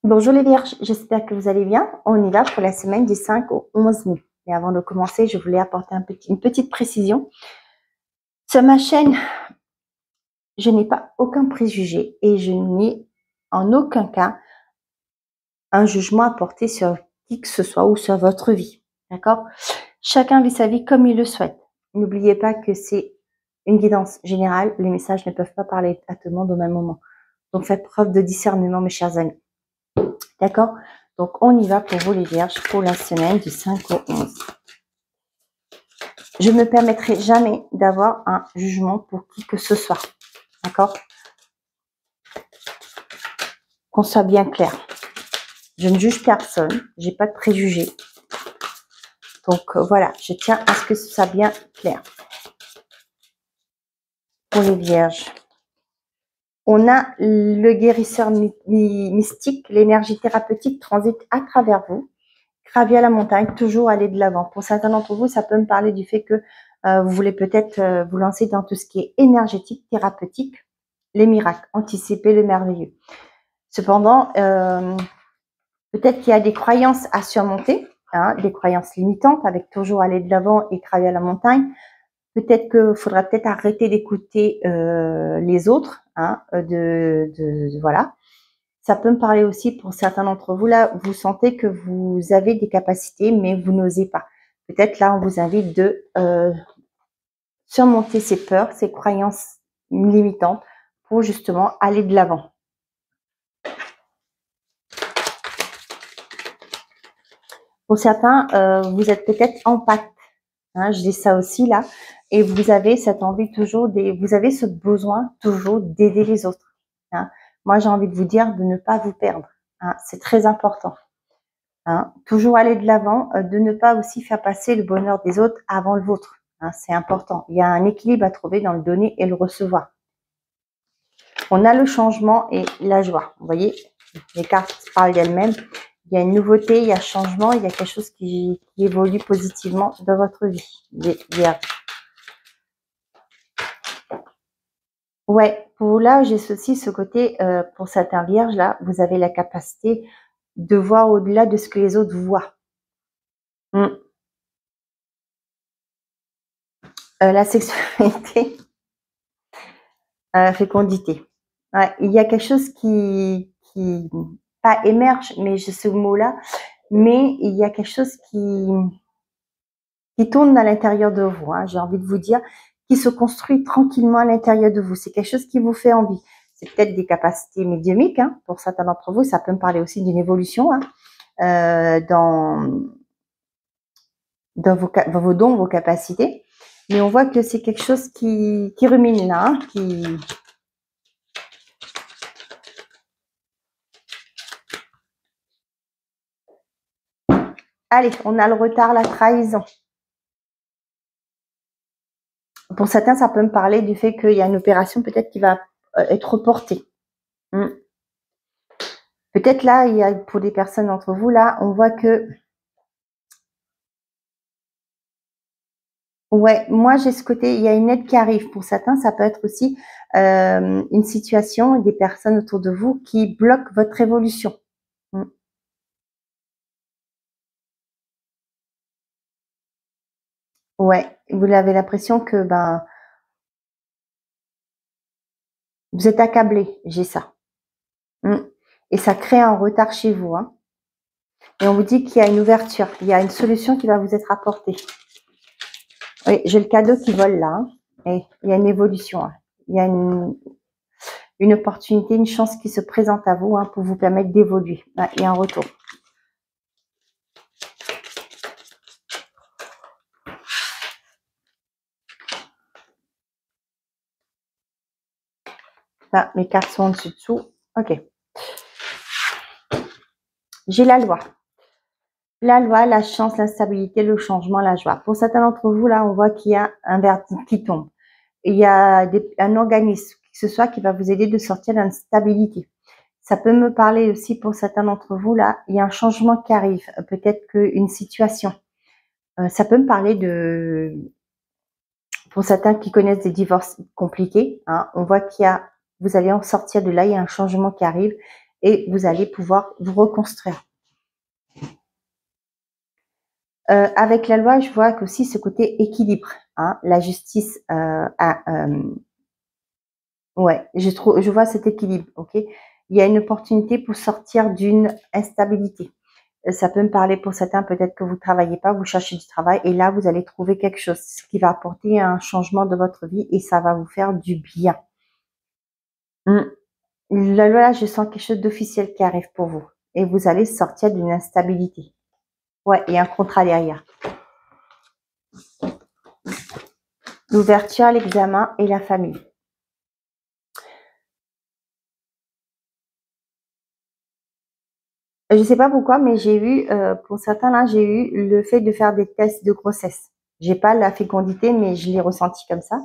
Bonjour les Vierges, j'espère que vous allez bien. On y va pour la semaine du 5 au 11 mai. Et avant de commencer, je voulais apporter une petite précision. Sur ma chaîne, je n'ai pas aucun préjugé et je n'ai en aucun cas un jugement à porter sur qui que ce soit ou sur votre vie. D'accord? Chacun vit sa vie comme il le souhaite. N'oubliez pas que c'est une guidance générale. Les messages ne peuvent pas parler à tout le monde au même moment. Donc faites preuve de discernement, mes chers amis. D'accord? Donc, on y va pour vous les Vierges pour la semaine du 5 au 11. Je ne me permettrai jamais d'avoir un jugement pour qui que ce soit. D'accord? Qu'on soit bien clair. Je ne juge personne. J'ai pas de préjugés. Donc, voilà. Je tiens à ce que ce soit bien clair. Pour les Vierges. On a le guérisseur mystique. L'énergie thérapeutique transite à travers vous. Gravir la montagne, toujours aller de l'avant. Pour certains d'entre vous, ça peut me parler du fait que vous voulez peut-être vous lancer dans tout ce qui est énergétique, thérapeutique, les miracles, anticiper le merveilleux. Cependant, peut-être qu'il y a des croyances à surmonter, des croyances limitantes avec toujours aller de l'avant et gravir la montagne. Peut-être qu'il faudra peut-être arrêter d'écouter les autres, voilà. Ça peut me parler aussi pour certains d'entre vous, là, vous sentez que vous avez des capacités, mais vous n'osez pas. Peut-être là, on vous invite de surmonter ces peurs, ces croyances limitantes pour justement aller de l'avant. Pour certains, vous êtes peut-être en pacte, je dis ça aussi là, et vous avez cette envie toujours, vous avez ce besoin toujours d'aider les autres. Moi, j'ai envie de vous dire de ne pas vous perdre. C'est très important. Toujours aller de l'avant, de ne pas aussi faire passer le bonheur des autres avant le vôtre. C'est important. Il y a un équilibre à trouver dans le donner et le recevoir. On a le changement et la joie. Vous voyez, les cartes parlent d'elles-mêmes. Il y a une nouveauté, il y a changement, il y a quelque chose qui évolue positivement dans votre vie, les Vierges. Ouais, pour là, j'ai aussi ce côté, pour certains Vierges, là, vous avez la capacité de voir au-delà de ce que les autres voient. La sexualité, fécondité. Ouais, il y a quelque chose qui pas émerge, mais j'ai ce mot-là, mais il y a quelque chose qui tourne à l'intérieur de vous, j'ai envie de vous dire, qui se construit tranquillement à l'intérieur de vous. C'est quelque chose qui vous fait envie. C'est peut-être des capacités médiumniques, pour certains d'entre vous. Ça peut me parler aussi d'une évolution dans vos dons, vos capacités. Mais on voit que c'est quelque chose qui rumine là, Allez, on a le retard, la trahison. Pour certains, ça peut me parler du fait qu'il y a une opération peut-être qui va être reportée. Peut-être là, il y a pour des personnes d'entre vous, là, on voit que... Ouais, moi j'ai ce côté, il y a une aide qui arrive. Pour certains, ça peut être aussi une situation, des personnes autour de vous qui bloquent votre évolution. Ouais, vous avez l'impression que vous êtes accablé, j'ai ça. Et ça crée un retard chez vous. Et on vous dit qu'il y a une ouverture, il y a une solution qui va vous être apportée. Oui, j'ai le cadeau qui vole là. Et il y a une évolution. Il y a une opportunité, une chance qui se présente à vous pour vous permettre d'évoluer. Il y a un retour. Là, mes cartes sont en dessous. Ok. J'ai la loi. La loi, la chance, la stabilité, le changement, la joie. Pour certains d'entre vous, là, on voit qu'il y a un verdict qui tombe. Il y a un organisme, que ce soit, qui va vous aider de sortir d'instabilité. Ça peut me parler aussi pour certains d'entre vous, là, il y a un changement qui arrive. Peut-être qu'une situation. Ça peut me parler de... Pour certains qui connaissent des divorces compliqués, on voit qu'il y a... Vous allez en sortir de là, il y a un changement qui arrive. et vous allez pouvoir vous reconstruire. Avec la loi, je vois qu'aussi ce côté équilibre, hein, la justice ouais, je vois cet équilibre, ok. Il y a une opportunité pour sortir d'une instabilité. Ça peut me parler pour certains, peut-être que vous travaillez pas, vous cherchez du travail et là, vous allez trouver quelque chose qui va apporter un changement de votre vie et ça va vous faire du bien. Là, je sens quelque chose d'officiel qui arrive pour vous et vous allez sortir d'une instabilité. Ouais, il y a un contrat derrière. L'ouverture, l'examen et la famille. Je ne sais pas pourquoi, mais j'ai eu, pour certains là, j'ai eu le fait de faire des tests de grossesse. J'ai pas la fécondité, mais je l'ai ressenti comme ça.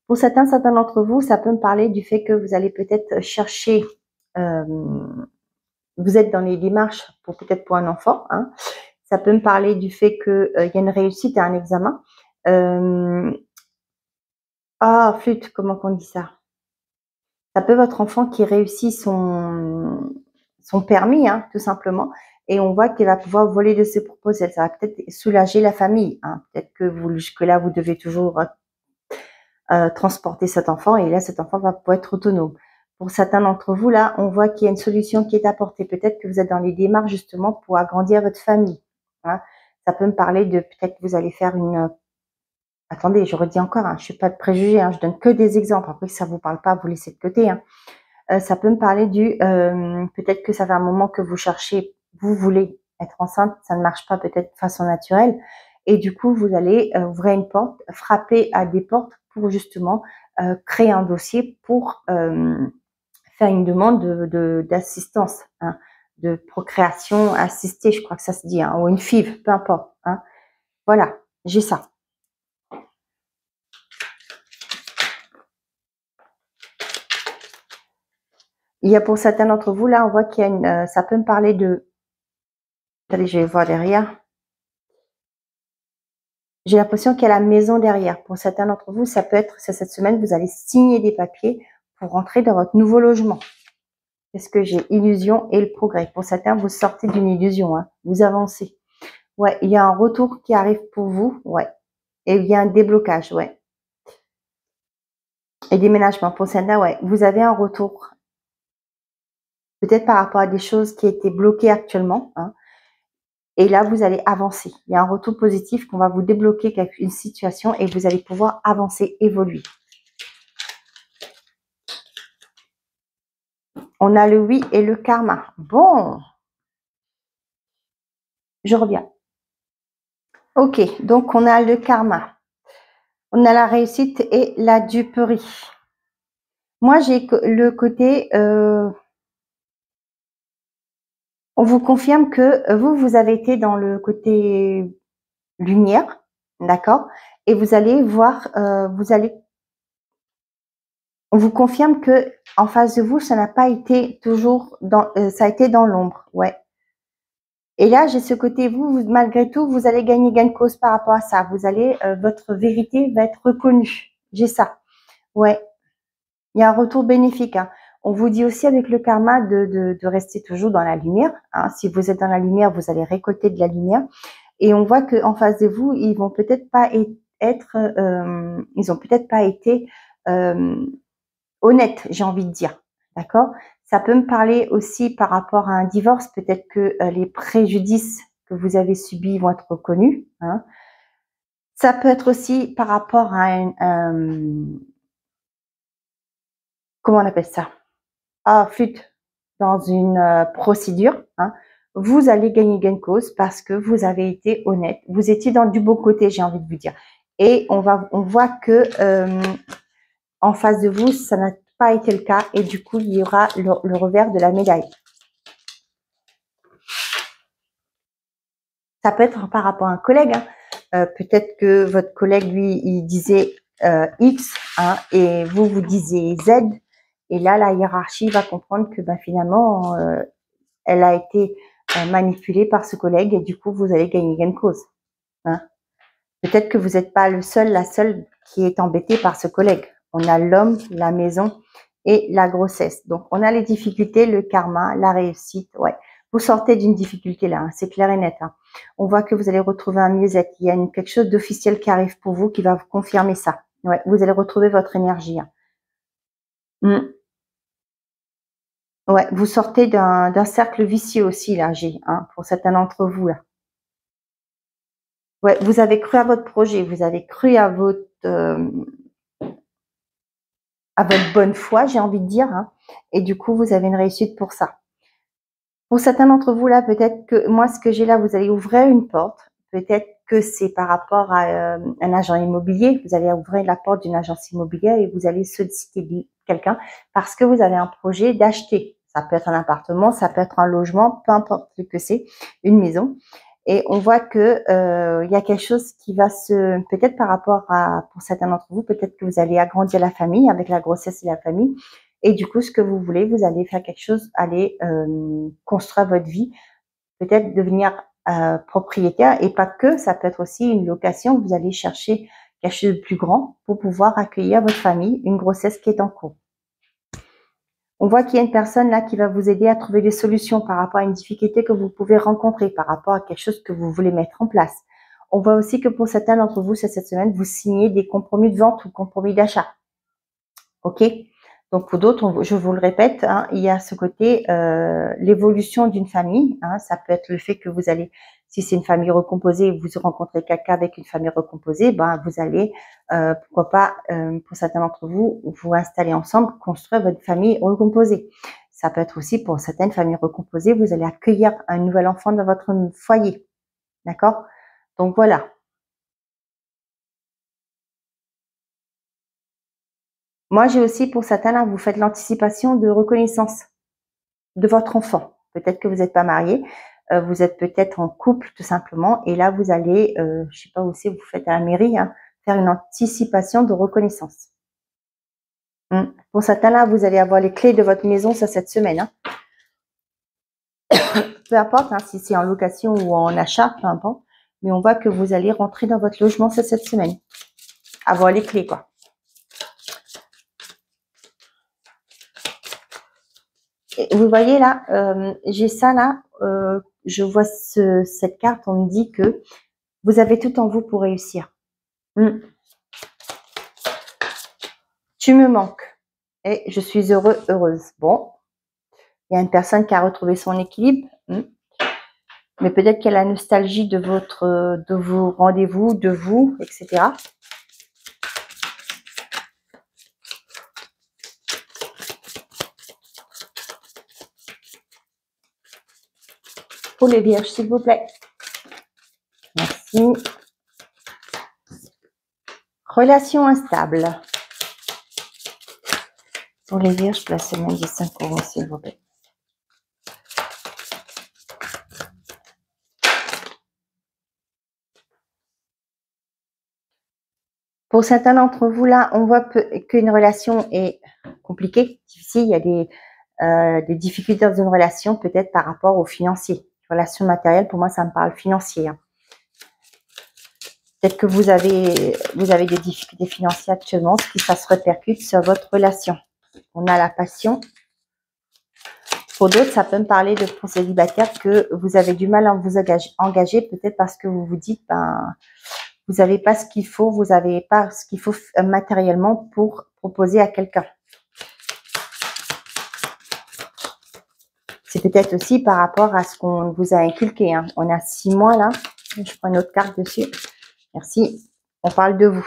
Pour certains d'entre vous, ça peut me parler du fait que vous allez peut-être chercher, vous êtes dans les démarches pour peut-être pour un enfant. Hein. Ça peut me parler du fait que il y a une réussite à un examen. Flûte, comment on dit ça? Ça peut être votre enfant qui réussit son permis, hein, tout simplement, et on voit qu'il va pouvoir voler de ses propres ailes. Ça va peut-être soulager la famille. Hein. Peut-être que jusque-là, vous devez toujours transporter cet enfant, et là, cet enfant va pouvoir être autonome. Pour certains d'entre vous, là, on voit qu'il y a une solution qui est apportée. Peut-être que vous êtes dans les démarches, justement, pour agrandir votre famille. Hein. Ça peut me parler de peut-être que vous allez faire une... Attendez, je redis encore, hein, je suis pas de préjugés, hein, je donne que des exemples. Après, si ça vous parle pas, vous laissez de côté. Hein. Ça peut me parler du peut-être que ça fait un moment que vous cherchez, vous voulez être enceinte, ça ne marche pas peut-être de façon naturelle, et du coup vous allez ouvrir une porte, frapper à des portes pour justement créer un dossier pour faire une demande d'assistance, hein, de procréation assistée, je crois que ça se dit, hein, ou une FIV, peu importe. Hein. Voilà, j'ai ça. Il y a pour certains d'entre vous, là, on voit qu'il y a une... ça peut me parler de... Attendez, je vais voir derrière. J'ai l'impression qu'il y a la maison derrière. Pour certains d'entre vous, ça peut être, cette semaine, vous allez signer des papiers pour rentrer dans votre nouveau logement. Est-ce que j'ai illusion et le progrès? Pour certains, vous sortez d'une illusion, hein, vous avancez. Ouais, il y a un retour qui arrive pour vous, ouais. Et il y a un déblocage, ouais. Et déménagement, pour certains, ouais. Vous avez un retour. Peut-être par rapport à des choses qui étaient bloquées actuellement, hein. Et là, vous allez avancer. Il y a un retour positif qu'on va vous débloquer une situation et vous allez pouvoir avancer, évoluer. On a le oui et le karma. Bon. Je reviens. Ok, donc on a le karma. On a la réussite et la duperie. Moi, j'ai le côté... on vous confirme que vous avez été dans le côté lumière, d'accord? Et vous allez voir, on vous confirme que en face de vous, ça n'a pas été toujours dans, ça a été dans l'ombre, ouais. Et là, j'ai ce côté, malgré tout, vous allez gagner gain de cause par rapport à ça. Vous allez, votre vérité va être reconnue. J'ai ça, ouais. Il y a un retour bénéfique. Hein. On vous dit aussi avec le karma de rester toujours dans la lumière. Hein. Si vous êtes dans la lumière, vous allez récolter de la lumière. Et on voit qu'en face de vous, ils vont peut-être pas être, ils ont peut-être pas été honnêtes, j'ai envie de dire. D'accord? Ça peut me parler aussi par rapport à un divorce. Peut-être que les préjudices que vous avez subis vont être reconnus. Hein. Ça peut être aussi par rapport à comment on appelle ça? Flûte dans une procédure. Hein. Vous allez gagner gain de cause parce que vous avez été honnête. Vous étiez dans du beau côté, j'ai envie de vous dire. Et on voit que en face de vous, ça n'a pas été le cas et du coup, il y aura le revers de la médaille. Ça peut être par rapport à un collègue. Hein. Peut-être que votre collègue, lui, il disait X hein, et vous disiez Z. Et là, la hiérarchie va comprendre que finalement, elle a été manipulée par ce collègue et du coup, vous allez gagner gain de cause. Hein. Peut-être que vous n'êtes pas le seul, la seule qui est embêtée par ce collègue. On a l'homme, la maison et la grossesse. Donc, on a les difficultés, le karma, la réussite. Ouais, vous sortez d'une difficulté là, hein, c'est clair et net. Hein. On voit que vous allez retrouver un mieux-être. Il y a quelque chose d'officiel qui arrive pour vous qui va vous confirmer ça. Ouais, vous allez retrouver votre énergie. Hein. Ouais, vous sortez d'un cercle vicieux aussi là, hein, pour certains d'entre vous là. Ouais, vous avez cru à votre projet, vous avez cru à votre bonne foi, j'ai envie de dire, hein, et du coup, vous avez une réussite pour ça. Pour certains d'entre vous là, peut-être que moi, ce que j'ai là, vous allez ouvrir une porte. Peut-être que c'est par rapport à un agent immobilier. Vous allez ouvrir la porte d'une agence immobilière et vous allez solliciter quelqu'un parce que vous avez un projet d'acheter. Ça peut être un appartement, ça peut être un logement, peu importe ce que c'est, une maison. Et on voit que il y a quelque chose qui va peut-être par rapport à, pour certains d'entre vous, peut-être que vous allez agrandir la famille avec la grossesse et la famille. Et du coup, ce que vous voulez, vous allez faire quelque chose, aller construire votre vie, peut-être devenir propriétaire et pas que, ça peut être aussi une location. Vous allez chercher quelque chose de plus grand pour pouvoir accueillir votre famille, une grossesse qui est en cours. On voit qu'il y a une personne là qui va vous aider à trouver des solutions par rapport à une difficulté que vous pouvez rencontrer, par rapport à quelque chose que vous voulez mettre en place. On voit aussi que pour certains d'entre vous, cette semaine, vous signez des compromis de vente ou compromis d'achat. OK ? Donc pour d'autres, je vous le répète, hein, il y a ce côté l'évolution d'une famille. Hein, ça peut être le fait que vous allez, si c'est une famille recomposée, vous rencontrez quelqu'un avec une famille recomposée, ben vous allez, pourquoi pas, pour certains d'entre vous, vous installer ensemble, construire votre famille recomposée. Ça peut être aussi pour certaines familles recomposées, vous allez accueillir un nouvel enfant dans votre foyer, d'accord? Donc voilà. Moi, j'ai aussi pour certains là, vous faites l'anticipation de reconnaissance de votre enfant. Peut-être que vous n'êtes pas marié, vous êtes peut-être en couple tout simplement, et là vous allez, je sais pas où c'est, vous faites à la mairie, hein, faire une anticipation de reconnaissance. Pour certains là, vous allez avoir les clés de votre maison ça cette semaine. Hein. Peu importe hein, si c'est en location ou en achat, peu importe, mais on voit que vous allez rentrer dans votre logement ça cette semaine. Avoir les clés quoi. Et vous voyez là, j'ai ça là, je vois cette carte, on me dit que vous avez tout en vous pour réussir. Tu me manques et je suis heureux, heureuse. Bon, il y a une personne qui a retrouvé son équilibre, mais peut-être qu'il y a la nostalgie de vos rendez-vous, de vous, etc. Pour les vierges, s'il vous plaît. Merci. Relation instable. Pour les vierges, la semaine des 5 euros, s'il vous plaît. Pour certains d'entre vous, là, on voit qu'une relation est compliquée, difficile. Il y a des difficultés dans une relation, peut-être par rapport aux financiers. Relation matérielle, pour moi, ça me parle financier. Hein. Peut-être que vous avez des difficultés financières actuellement, ce qui ça se répercute sur votre relation. On a la passion. Pour d'autres, ça peut me parler de pour célibataires que vous avez du mal à vous engager, peut-être parce que vous vous dites, ben, vous n'avez pas ce qu'il faut, vous n'avez pas ce qu'il faut matériellement pour proposer à quelqu'un. C'est peut-être aussi par rapport à ce qu'on vous a inculqué. Hein. On a 6 mois là. Je prends une autre carte dessus. Merci. On parle de vous.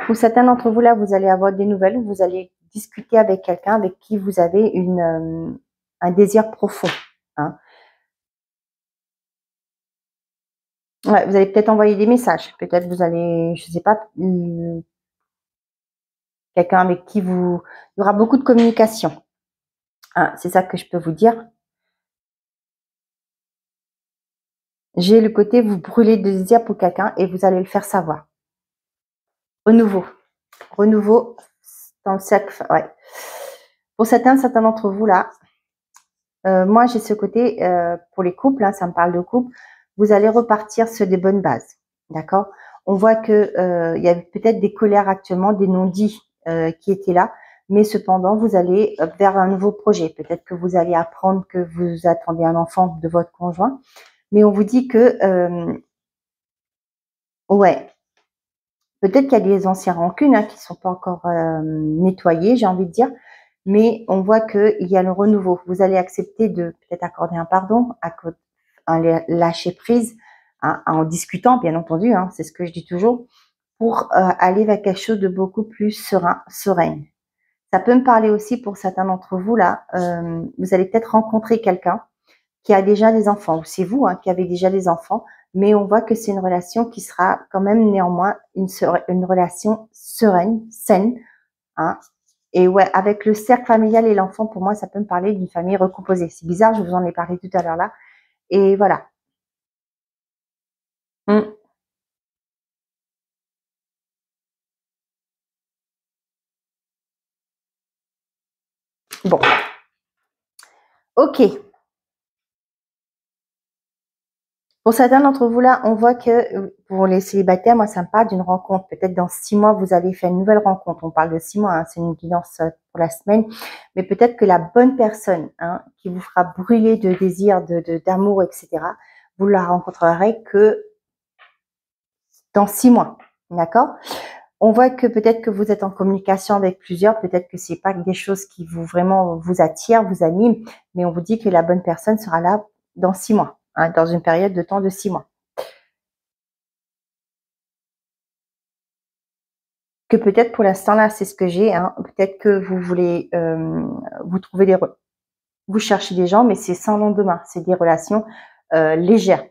Pour certains d'entre vous là, vous allez avoir des nouvelles. Vous allez discuter avec quelqu'un avec qui vous avez un désir profond. Hein. Ouais, vous allez peut-être envoyer des messages. Peut-être vous allez, je sais pas, quelqu'un avec qui il y aura beaucoup de communication. Hein, c'est ça que je peux vous dire. J'ai le côté, vous brûlez de désir pour quelqu'un et vous allez le faire savoir. Renouveau. Renouveau dans le cercle. Ouais. Pour certains d'entre vous là, moi j'ai ce côté, pour les couples, hein, ça me parle de couple, vous allez repartir sur des bonnes bases. D'accord? On voit que il y a peut-être des colères actuellement, des non-dits qui étaient là. mais cependant, vous allez vers un nouveau projet. Peut-être que vous allez apprendre que vous attendez un enfant de votre conjoint, mais on vous dit que, ouais, peut-être qu'il y a des anciennes rancunes qui ne sont pas encore nettoyées, j'ai envie de dire, mais on voit qu'il y a le renouveau. Vous allez accepter de peut-être accorder un pardon, un lâcher prise, en discutant, bien entendu, c'est ce que je dis toujours, pour aller vers quelque chose de beaucoup plus serein. Ça peut me parler aussi pour certains d'entre vous là. Vous allez peut-être rencontrer quelqu'un qui a déjà des enfants, ou c'est vous qui avez déjà des enfants, mais on voit que c'est une relation qui sera quand même néanmoins une relation sereine, saine. Et ouais, avec le cercle familial et l'enfant, pour moi, ça peut me parler d'une famille recomposée. C'est bizarre, je vous en ai parlé tout à l'heure là. Et voilà. Bon. Ok. Pour certains d'entre vous là, on voit que pour les célibataires, moi ça me parle d'une rencontre. Peut-être dans 6 mois, vous allez faire une nouvelle rencontre. On parle de 6 mois, c'est une guidance pour la semaine. Mais peut-être que la bonne personne qui vous fera brûler de désir, d'amour, etc., vous la rencontrerez que dans 6 mois. D'accord? On voit que peut-être que vous êtes en communication avec plusieurs, peut-être que c'est pas des choses qui vraiment vous attirent, vous animent, mais on vous dit que la bonne personne sera là dans 6 mois, dans une période de temps de 6 mois. Que peut-être pour l'instant là, c'est ce que j'ai. Peut-être que vous voulez vous trouver vous cherchez des gens, mais c'est sans lendemain. C'est des relations légères.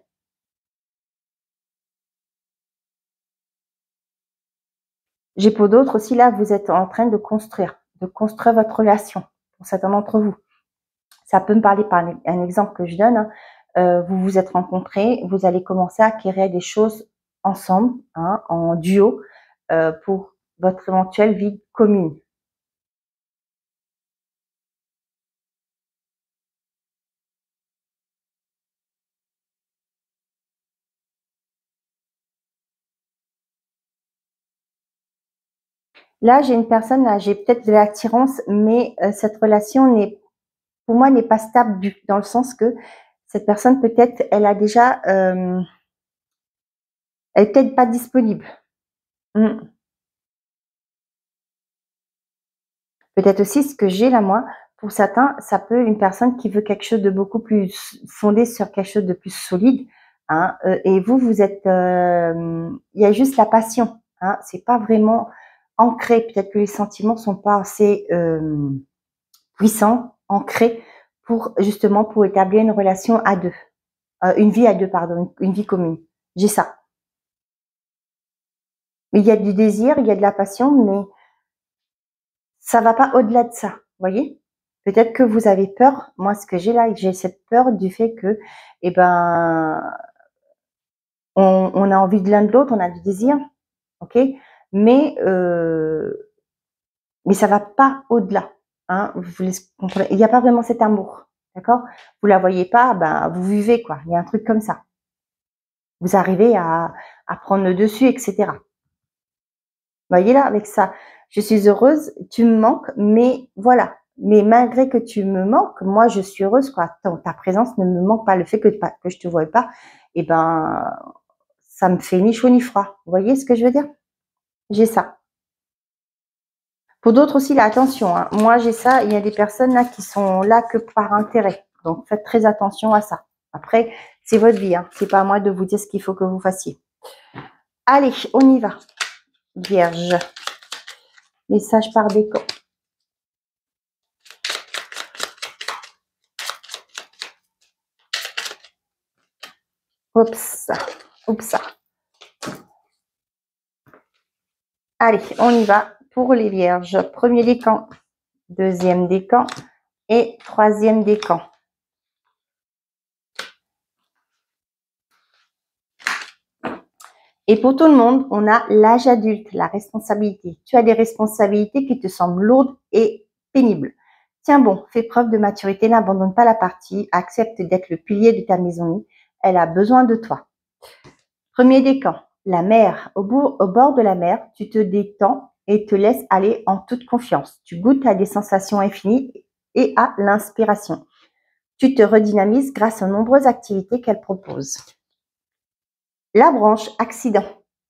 J'ai pour d'autres aussi là, vous êtes en train de construire votre relation. Pour certains d'entre vous, ça peut me parler par un exemple que je donne. Vous vous êtes rencontrés, vous allez commencer à acquérir des choses ensemble, en duo, pour votre éventuelle vie commune. Là, j'ai une personne, là, j'ai peut-être de l'attirance, mais cette relation pour moi, n'est pas stable dans le sens que cette personne, peut-être, elle a déjà, elle est peut-être pas disponible. Peut-être aussi ce que j'ai là, moi, pour certains, ça peut une personne qui veut quelque chose de beaucoup plus fondé sur quelque chose de plus solide, et vous êtes, il y a juste la passion, c'est pas vraiment ancré. Peut-être que les sentiments sont pas assez puissants, ancrés justement pour établir une relation à deux, une vie à deux, pardon, une vie commune. J'ai ça. Mais il y a du désir, il y a de la passion, mais ça va pas au-delà de ça, vous voyez? Peut-être que vous avez peur. Moi, ce que j'ai là, j'ai cette peur du fait que, eh ben, on a envie de l'un de l'autre, on a du désir, ok? Mais mais ça va pas au-delà, Vous comprenez? Il n'y a pas vraiment cet amour, d'accord? Vous la voyez pas, ben vous vivez quoi. Il y a un truc comme ça. Vous arrivez à prendre le dessus, etc. Voyez là, avec ça, je suis heureuse, tu me manques, mais voilà. Mais malgré que tu me manques, moi je suis heureuse quoi. Ta présence ne me manque pas. Le fait que je te voie pas, eh ben ça me fait ni chaud ni froid. Vous voyez ce que je veux dire? J'ai ça. Pour d'autres aussi, là, attention. Moi j'ai ça. Il y a des personnes là qui sont là que par intérêt. Donc faites très attention à ça. Après, c'est votre vie. C'est pas à moi de vous dire ce qu'il faut que vous fassiez. Allez, on y va. Vierge. Message par déco. Oups, oups. Allez, on y va pour les vierges. Premier décan, deuxième décan et troisième décan. Et pour tout le monde, on a l'âge adulte, la responsabilité. Tu as des responsabilités qui te semblent lourdes et pénibles. Tiens bon, fais preuve de maturité, n'abandonne pas la partie, accepte d'être le pilier de ta maisonnée. Elle a besoin de toi. Premier décan, la mer. Au bord de la mer, tu te détends et te laisse aller en toute confiance. Tu goûtes à des sensations infinies et à l'inspiration. Tu te redynamises grâce aux nombreuses activités qu'elle propose. La branche accident.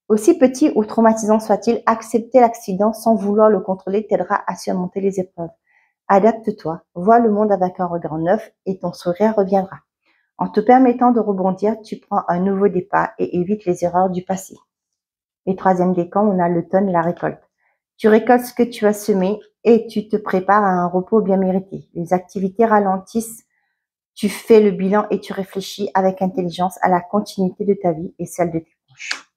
Aussi petit ou traumatisant soit-il, accepter l'accident sans vouloir le contrôler t'aidera à surmonter les épreuves. Adapte-toi, vois le monde avec un regard neuf et ton sourire reviendra. En te permettant de rebondir, tu prends un nouveau départ et évites les erreurs du passé. Et troisième décan, on a l'automne et la récolte. Tu récoltes ce que tu as semé et tu te prépares à un repos bien mérité. Les activités ralentissent, tu fais le bilan et tu réfléchis avec intelligence à la continuité de ta vie et celle de tes proches.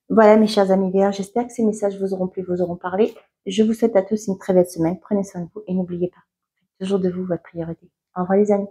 Voilà mes chers amis verts, j'espère que ces messages vous auront plu, vous auront parlé. Je vous souhaite à tous une très belle semaine. Prenez soin de vous et n'oubliez pas, toujours de vous votre priorité. Au revoir les amis.